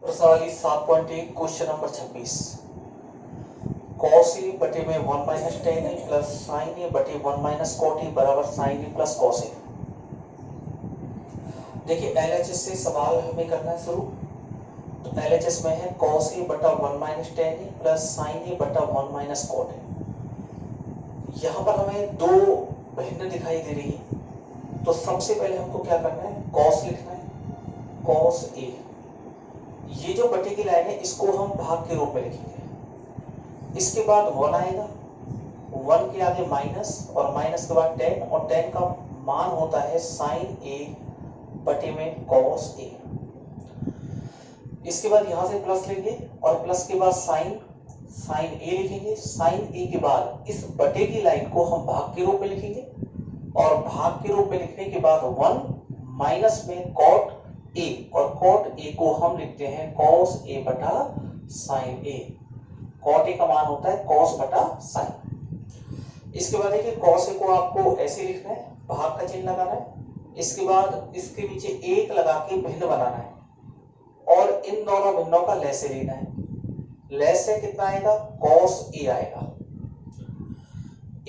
प्रश्नावली 7.1 question number 26। Cos A बटे में 1 माइनस टेन ए प्लस साइन ए बटे 1 माइनस कॉट ए बराबर sign A plus cos A. देखिए एलएचएस से सवाल हमें करना है शुरू। तो एलएचएस में है कॉस ए बटा 1 माइनस टेन ए प्लस साइन ए बटा 1 माइनस कॉट ए। यहाँ पर हमें दो भिन्न दिखाई दे रही है। तो सबसे पहले हमको क्या करना है, कॉस लिखना है, कॉस ए। ये जो बटे की लाइन है इसको हम भाग के रूप में लिखेंगे। इसके बाद 1 आएगा, 1 के आगे माइनस और माइनस के बाद 10 और 10 का मान होता है साइन ए बटे में कॉस ए। इसके बाद यहां से प्लस लेंगे और प्लस के बाद साइन ए लिखेंगे। साइन ए के बाद इस बटे की लाइन को हम भाग के रूप में लिखेंगे और भाग के रूप में लिखने के बाद 1 माइनस में कॉट ए, और कॉट ए को हम लिखते हैं कॉस ए बटा साइन ए। कॉट ए का मान होता है कॉस बटा साइन। इसके बाद देखिए कॉस ए को आपको ऐसे लिखना है, भाग का चिन्ह लगाना है। इसके बाद इसके नीचे एक लगा के भिन्न बनाना है और इन दोनों भिन्नों का लैसे लेना है। लैसे कितना आएगा, कॉस ए आएगा।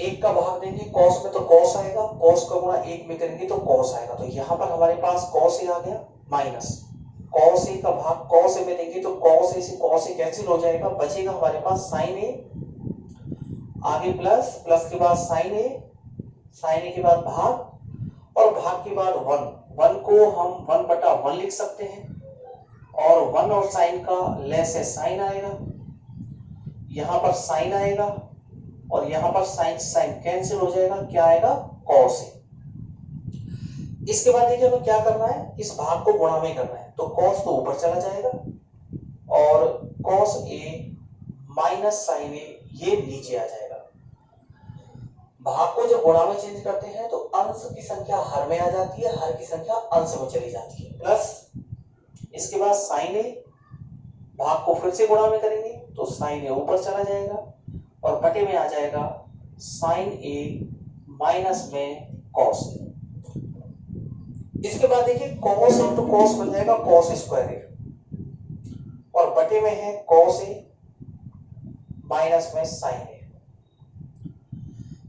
एक का भाग देंगे कॉस में तो कॉस आएगा, कॉस का गुणा एक में करेंगे तो कॉस आएगा। तो यहाँ पर हमारे पास कॉस ए आ गया माइनस कॉस ए का भाग कॉस ए में देंगे तो कॉस ए से कॉस ए कैंसिल हो जाएगा, बचेगा हमारे पास साइन ए, आगे प्लस, प्लस के बाद साइन ए के बाद भाग और भाग के बाद 1 को हम 1 बटा 1 लिख सकते हैं और 1 और साइन का लेस है साइन आएगा, यहां पर साइन आएगा और यहां पर साइन कैंसिल हो जाएगा, क्या आएगा, कॉस ए। इसके बाद देखिए हमें क्या करना है, इस भाग को गुणा में करना है। तो कॉस तो ऊपर चला जाएगा और कॉस ए माइनस साइन ए ये नीचे आ जाएगा। भाग को जब गुणा में चेंज करते हैं तो अंश की संख्या हर में आ जाती है, हर की संख्या अंश में चली जाती है, प्लस इसके बाद साइन ए, भाग को फिर से गुणा में करेंगे तो साइन ए ऊपर चला जाएगा और बटे में आ जाएगा साइन ए माइनस में कॉस ए। इसके बाद देखिए कॉस इंटू कॉस बन जाएगा कॉस स्क्वायर ए और बटे में है कॉस ए माइनस में साइन ए।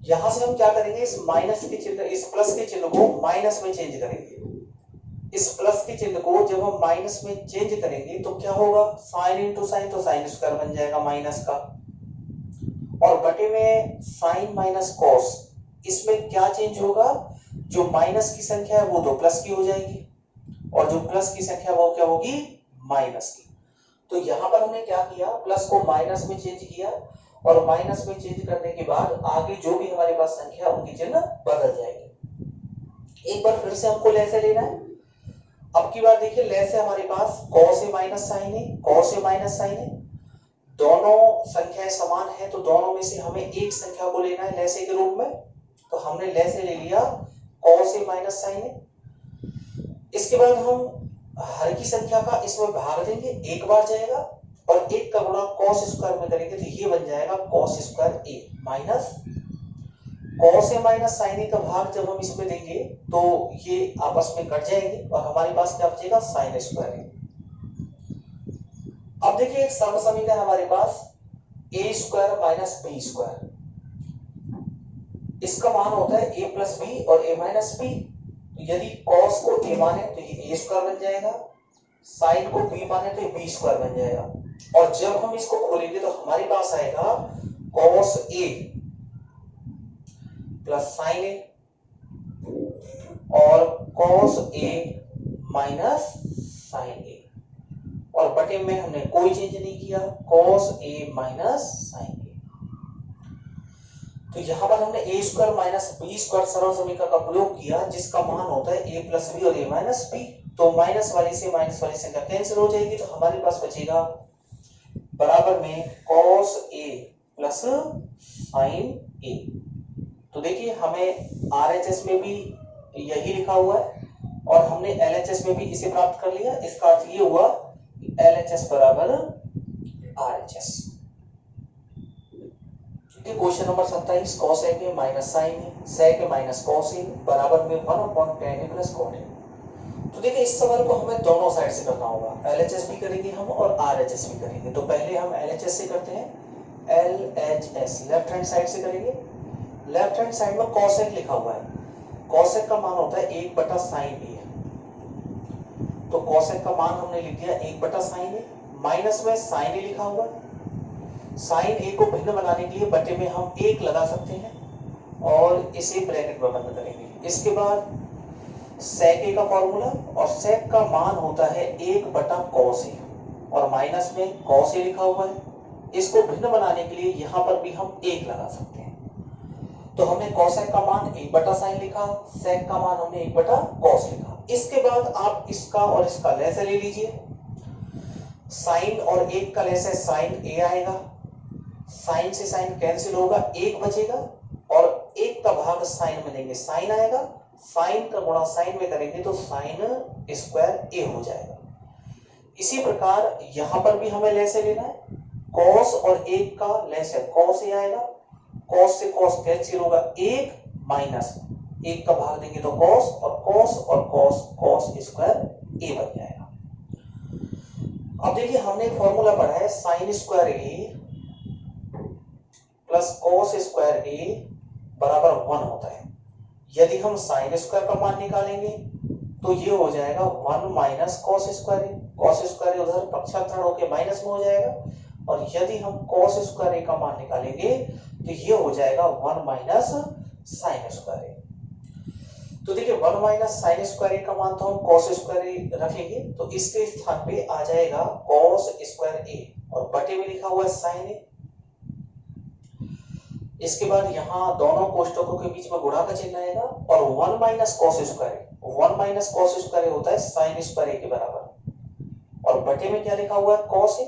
यहां से हम क्या करेंगे, इस माइनस के चिन्ह, इस प्लस के चिन्ह को माइनस में चेंज करेंगे। इस प्लस के चिन्ह को जब हम माइनस में चेंज करेंगे तो क्या होगा, साइन इंटू साइन तो साइन स्क्वायर बन जाएगा माइनस का, और बटे में साइन माइनस कॉस। इसमें क्या चेंज होगा, जो माइनस की संख्या है वो तो प्लस की हो जाएगी और जो प्लस की संख्या वो क्या होगी, माइनस की। तो यहां पर हमने क्या किया, प्लस को माइनस में चेंज किया और माइनस में चेंज करने के बाद आगे जो भी हमारे पास संख्या उनकी चिन्ह बदल जाएगी। एक बार फिर से हमको लैसे लेना है। अब की बार देखिए लैसे हमारे पास cos A minus sign A, cos A minus sign ए, दोनों संख्याएं समान है तो दोनों में से हमें एक संख्या को लेना है लैसे के रूप में। तो हमने लैसे ले लिया कॉस ए माइनस साइन ए। इसके बाद हम हर की संख्या का इसमें भाग देंगे, एक बार जाएगा और एक का गुणा कॉस स्क्वायर में करेंगे तो ये बन जाएगा cos square A minus cos A minus sign ए का भाग जब हम इसमें देंगे तो ये आपस में कट जाएंगे और हमारे पास क्या बचेगा, साइन स्क्वायर ए। अब देखिए एक सरल समीकरण हमारे पास ए स्क्वायर माइनस बी स्क्वायर, इसका मान होता है ए प्लस बी और ए माइनस बी। यदि कॉस को ए माने तो ये ए स्क्वायर बन जाएगा, साइन को बी माने तो ये बी स्क्वायर बन जाएगा, और जब हम इसको खोलेंगे तो हमारे पास आएगा कॉस ए प्लस साइन ए और कॉस ए माइनस साइन ए, और बटे में हमने कोई चेंज नहीं किया, कॉस ए माइनस साइन ए। तो यहां पर हमने ए स्क्वायर माइनस बी स्क्वायर सरल समीकरण का प्रयोग किया जिसका मान होता है ए प्लस बी और ए माइनस बी। तो माइनस वाली से माइनस वाली संख्या कैंसिल हो जाएगी तो हमारे पास बचेगा बराबर में कॉस ए प्लस साइन ए। तो देखिए हमें आरएचएस में भी यही लिखा हुआ है और हमने एलएचएस में भी इसे प्राप्त कर लिया। इसका अर्थ ये हुआ एलएचएस बराबर RHS. Question number 27 cos a के माइनस साइन ए, sec ए माइनस cos ए बराबर में 1/tan a plus cot a। तो देखिए इस सवाल को हमें दोनों साइड से करना होगा, एलएचएस भी करेंगे हम और आरएचएस भी करेंगे। तो पहले हम एलएचएस से करते हैं, एलएचएस लेफ्ट हैंड साइड से करेंगे। लेफ्ट हैंड साइड में कॉसेक लिखा हुआ है, कॉसेक का मान होता है 1/sin ए। तो कॉसेक का मान हमने लिख दिया 1/sin ए, माइनस में sin ए लिखा हुआ है। sin ए को भिन्न बनाने के लिए बटे में हम 1 लगा सकते हैं और इसे ब्रैकेट में बंद करेंगे। इसके बाद sec ए का फॉर्मूला, और sec का मान होता है 1/cos ए और माइनस में cos ए लिखा हुआ है। इसको भिन्न बनाने के लिए यहाँ पर भी हम 1 लगा सकते हैं। तो हमने cosec का मान 1/sin लिखा, sec का मान हमने 1/cos लिखा। इसके बाद आप इसका और इसका लैसे ले लीजिए। sin और 1 का लैसे sin a आएगा, sin से sin कैंसिल होगा, 1 बचेगा और 1 का भाग sin में देंगे, sin आएगा, sin का गुणा sin में करेंगे तो sin स्क्वायर a हो जाएगा। इसी प्रकार यहां पर भी हमें लैसे लेना है, cos और 1 का लैसे cos a आएगा, cos से cos कैंसिल होगा, 1 माइनस 1 का भाग देंगे तो cos और cos स्क्वायर a बन जाएगा। अब देखिए हमने एक फॉर्मूला पढ़ा है, sin square a plus cos square a बराबर 1 होता है। यदि हम sin स्क्वायर का मान निकालेंगे तो ये हो जाएगा 1 minus cos square a। cos square a उधर पक्षांतरण होकर माइनस में हो जाएगा, और यदि हम cos स्क्वायर a का मान निकालेंगे तो ये हो जाएगा 1 माइनस sin स्क्वायर a। तो देखिए 1 माइनस sin स्क्वायर a का मान तो हम cos स्क्वायर a रखेंगे, तो इसके स्थान पे आ जाएगा cos स्क्वायर a और बटे में लिखा हुआ है sin a। इसके बाद यहाँ दोनों कोष्टकों के बीच में गुणा का चिन्ह आएगा और 1 minus cos square a, 1 minus cos square a होता है sin स्क्वायर a के बराबर, और बटे में क्या लिखा हुआ है cos a।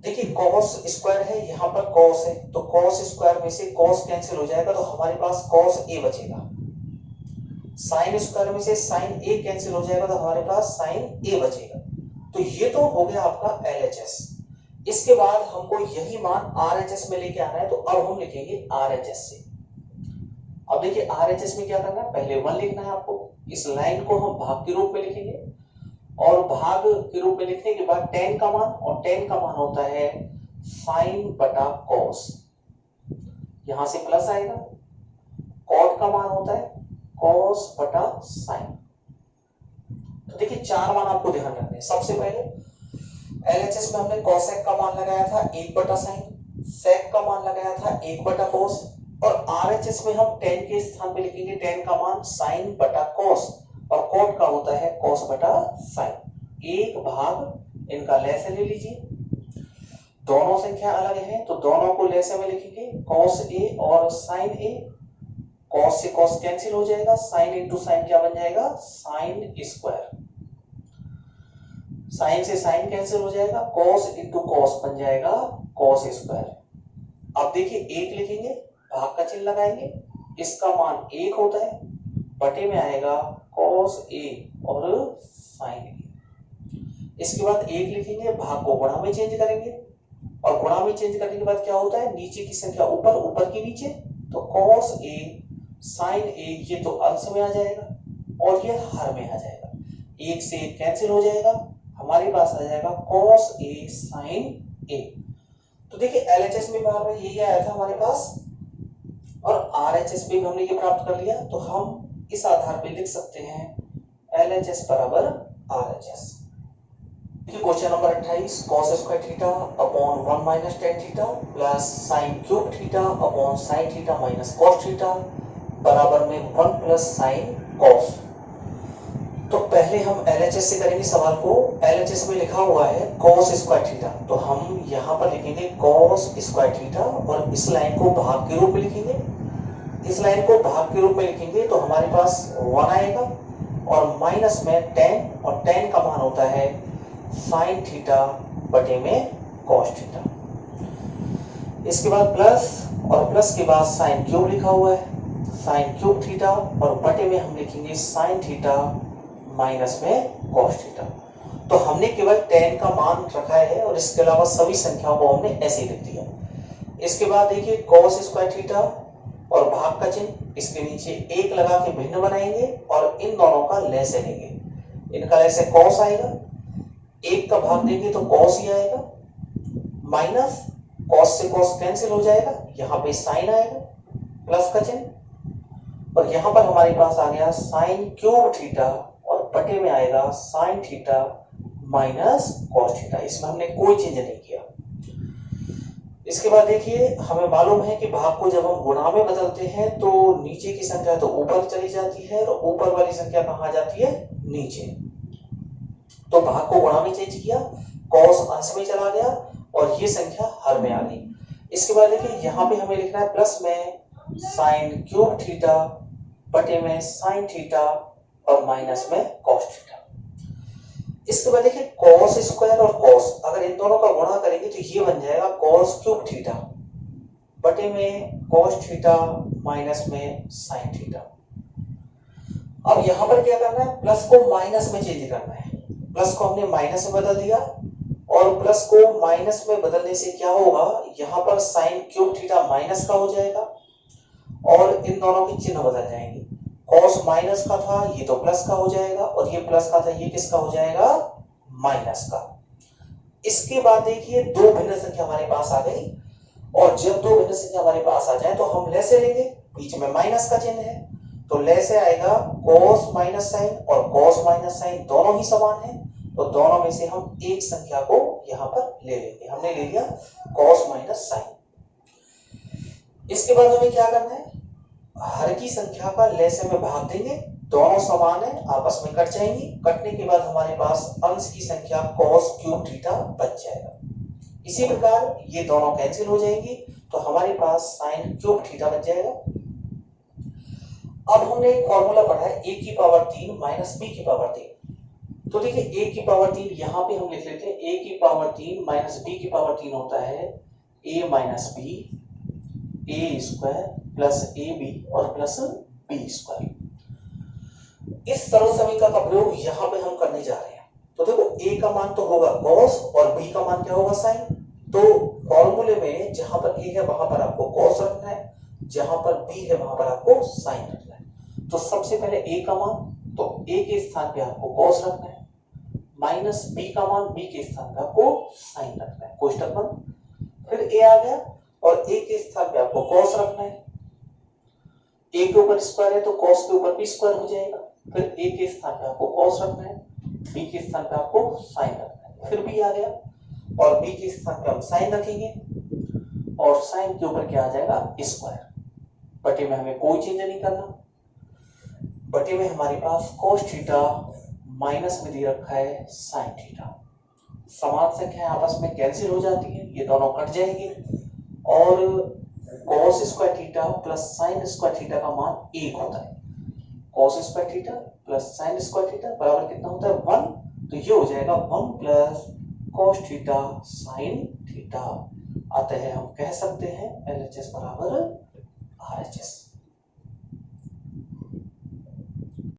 देखिए cos स्क्वायर है, यहाँ पर cos है, तो cos स्क्वायर में से cos कैंसिल हो जाएगा तो हमारे पास cos a बचेगा। sin स्क्वायर में से sin a कैंसिल हो जाएगा तो हमारे पास sin a बचेगा। तो ये तो हो गया आपका LHS। इसके बाद हमको यही मान RHS में लेके आना है, तो अब हम लिखेंगे RHS से। अब देखिए RHS में क्या करना है, पहले 1 लिखना है आपको, इस लाइन को हम भाग के रूप में लिखेंगे और भाग के रूप में लिखने के बाद tan का मान, और tan का मान होता है sin बटा cos, यहां से प्लस आएगा, cot का मान होता है cos बटा sin। तो देखिए 4 मान आपको ध्यान रखने हैं। सबसे पहले LHS में हमने cosec का मान लगाया था 1/sin, sec का मान लगाया था 1/cos, और RHS में हम tan के स्थान पे लिखेंगे tan का मान sin बटा cos, और cot का होता है cos बटा sin। एक भाग इनका लैसे ले लीजिए, दोनों संख्या अलग हैं तो दोनों को लैसे में लिखेंगे, cos a और sin a, cos से cos कैंसिल हो जाएगा, sin इंटू sin क्या बन जाएगा, sin स्क्वायर, sin से sin कैंसिल हो जाएगा, cos इंटू cos बन जाएगा cos स्क्वायर। अब देखिए 1 लिखेंगे, भाग का चिन्ह लगाएंगे, इसका मान 1 होता है, बटे में आएगा cos a और sin a। इसके बाद 1 लिखेंगे, भाग को गुणा में चेंज करेंगे, और गुणा में चेंज करने के बाद क्या होता है, नीचे की संख्या ऊपर, ऊपर की नीचे, तो cos a sin a ये तो अंश में आ जाएगा और ये हर में आ जाएगा, 1 से 1 कैंसिल हो जाएगा, हमारे पास आ जाएगा cos a sin a। तो देखिए LHS में बार बार यही आया था हमारे पास, और RHS में हमने ये प्राप्त कर लिया, तो हम इस आधार पे लिख सकते हैं LHS बराबर RHS। Question number 28, cos square theta upon 1 minus tan theta plus sin cube theta upon sin theta minus cos theta बराबर में 1 प्लस sin cos। तो पहले हम LHS से करेंगे सवाल को। LHS में लिखा हुआ है cos स्क्वायर थीटा, तो हम यहाँ पर लिखेंगे cos स्क्वायर थीटा और इस लाइन को भाग के रूप में लिखेंगे। इस लाइन को भाग के रूप में लिखेंगे तो हमारे पास 1 आएगा और माइनस में tan, और tan का मान होता है sin थीटा बटे में cos थीटा। इसके बाद प्लस, और प्लस के बाद sin क्यूब लिखा हुआ है, sin क्यूब थीटा, और बटे में हम लिखेंगे sin थीटा माइनस में cos थीटा। तो हमने केवल tan का मान रखा है और इसके अलावा सभी संख्याओं को हमने ऐसे ही लिख दिया। इसके बाद देखिए cos स्क्वायर थीटा और भाग का चिन्ह, इसके नीचे 1 लगा के भिन्न बनाएंगे और इन दोनों का लेसे लेंगे, इनका लेसे कॉस आएगा, एक का भाग देंगे तो कॉस ही आएगा, माइनस कॉस से कॉस कैंसिल हो जाएगा, यहाँ पे साइन आएगा प्लस का चिन्ह, और यहां पर हमारे पास आ गया साइन क्यूब थीटा और बटे में आएगा sine theta minus cos theta. इसमें हमने कोई चेंज नहीं किया। इसके बाद देखिए हमें मालूम है कि भाग को जब हम गुणा में बदलते हैं तो नीचे की संख्या तो ऊपर चली जाती है और ऊपर वाली संख्या कहां जाती है, नीचे। तो भाग को गुणा में चेंज किया, कॉस अंश में चला गया और ये संख्या हर में आ गई। इसके बाद देखिए यहाँ पे हमें लिखना है प्लस में साइन क्यूब थीटा बटे में साइन थीटा और माइनस में कॉस थीटा। इसके बाद देखिए कॉस स्क्वायर और कॉस, अगर इन दोनों का गुणा करेंगे तो ये बन जाएगा कॉस क्यूब थीटा बटे में कॉस थीटा माइनस में साइन थीटा। अब यहां पर क्या करना है, प्लस को माइनस में चेंज करना है। प्लस को हमने माइनस में बदल दिया और प्लस को माइनस में बदलने से क्या होगा, यहाँ पर साइन क्यूब थीटा माइनस का हो जाएगा और इन दोनों के चिन्ह बदल जाएंगे। कॉस माइनस का था ये तो प्लस का हो जाएगा और ये प्लस का था ये किसका हो जाएगा, माइनस का। इसके बाद देखिए दो भिन्न संख्या हमारे पास आ गई और जब दो भिन्न संख्या हमारे पास आ जाए तो हम लेसे लेंगे, बीच में माइनस का चिन्ह है तो लेसे आएगा कॉस माइनस साइन और कॉस माइनस साइन दोनों ही समान है, तो दोनों में से हम एक संख्या को यहां पर ले लेंगे। हमने ले लिया कॉस माइनस साइन। इसके बाद हमें क्या करना है, हर की संख्या का लेसे में भाग देंगे, दोनों समान है आपस में कट जाएंगी, कटने के बाद हमारे पास अंश की संख्या cos क्यूब थीटा बच जाएगा। इसी प्रकार ये दोनों कैंसिल हो जाएंगी तो हमारे पास sin क्यूब थीटा बच जाएगा। अब हमने एक फॉर्मूला पढ़ा है a की पावर 3 माइनस b की पावर 3। तो देखिए a की पावर 3 यहां पे हम लिख लेते हैं, a की पावर 3 माइनस b की पावर 3 होता है a minus b a square plus a b और प्लस बी स्क्वायर। इस सरल समीकरण का प्रयोग यहां पे हम करने जा रहे हैं। तो देखो a का मान तो होगा cos और b का मान क्या होगा sin। तो फॉर्मूले में जहां पर a है वहां पर आपको cos रखना है, जहां पर b है वहां पर आपको sin रखना है। तो सबसे पहले a का मान, तो a के स्थान पे आपको cos रखना है, माइनस b का मान b के स्थान पे आपको sin रखना है, कोष्टक बंद। फिर a आ गया और a के स्थान पे आपको cos रखना है, a के ऊपर स्क्वायर है तो cos के ऊपर b स्क्वायर हो जाएगा। फिर a के स्थान पे आपको cos रखना है, b के स्थान पे आपको sin रखना है। फिर b आ गया और b के स्थान पे हम sin रखेंगे और sin के ऊपर क्या आ जाएगा, स्क्वायर। बटे में हमें कोई चेंज नहीं करना, बटे में हमारे पास cos थीटा माइनस में दे रखा है sin थीटा। समान संख्याएं आपस में कैंसिल हो जाती है, ये दोनों कट जाएंगे और cos square theta plus sin square theta का मान 1 होता है। cos square theta plus sin square theta बराबर कितना होता है, 1। तो ये हो जाएगा 1 plus cos theta sin theta. अतः हम कह सकते हैं LHS बराबर RHS।